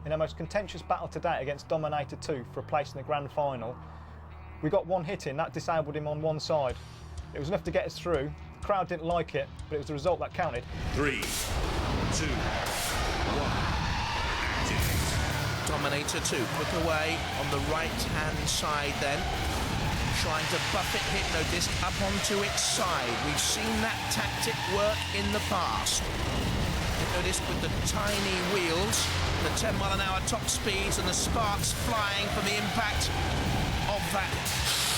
in our most contentious battle to date against Dominator 2 for a place in the grand final. We got one hit in, that disabled him on one side. It was enough to get us through. The crowd didn't like it, but it was the result that counted. 3, 2, 1. Dominator 2, put away on the right-hand side then. Trying to buffet Hypno-Disc up onto its side. We've seen that tactic work in the past. Hypno-Disc with the tiny wheels, the 10-mile-an-hour top speeds and the sparks flying from the impact of that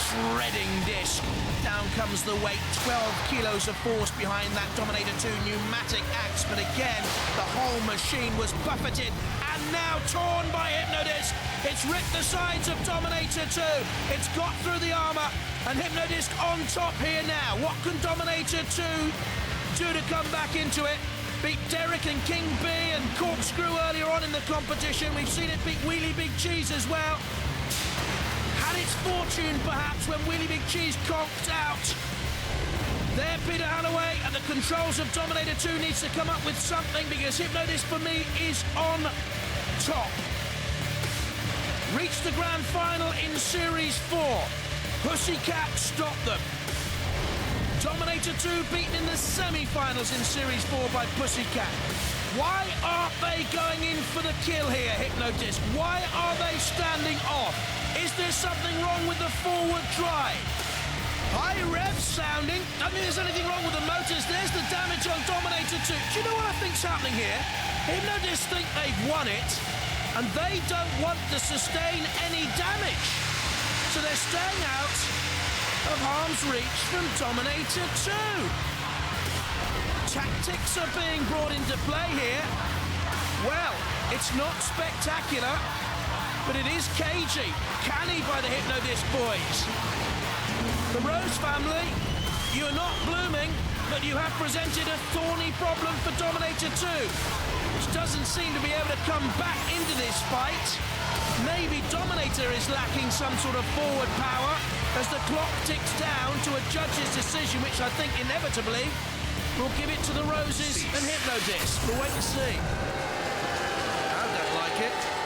shredding disc. Down comes the weight, 12 kilos of force behind that Dominator 2 pneumatic axe, but again, the whole machine was buffeted and now torn by Hypno-Disc. It's ripped the sides of Dominator 2. It's got through the armour, and Hypno-Disc on top here now. What can Dominator 2 do to come back into it? Beat Derek and King B and Corkscrew earlier on in the competition. We've seen it beat Wheelie Big Cheese as well. Had its fortune perhaps when Wheelie Big Cheese conked out. There, Peter Halloway at the controls of Dominator 2 needs to come up with something, because Hypno-Disc for me is on top. Reached the grand final in Series 4. Pussycat stopped them. Dominator 2 beaten in the semi-finals in Series 4 by Pussycat. Why aren't they going in for the kill here, Hypno-Disc? Why are they standing off? Is there something wrong with the forward drive? High rev sounding. I mean, there's anything wrong with the motors. There's the damage on Dominator 2. Do you know what I think's happening here? Hypno-Disc think they've won it, and they don't want to sustain any damage. So they're staying out of harm's reach from Dominator 2. Tactics are being brought into play here. Well, it's not spectacular, but it is cagey. Canny by the Hypno-Disc boys. The Rose family, you're not blooming, but you have presented a thorny problem for Dominator 2, which doesn't seem to be able to come back into this fight. Maybe Dominator is lacking some sort of forward power as the clock ticks down to a judge's decision, which I think inevitably will give it to the Roses and Hypno-Disc. We'll wait and see. I don't like it.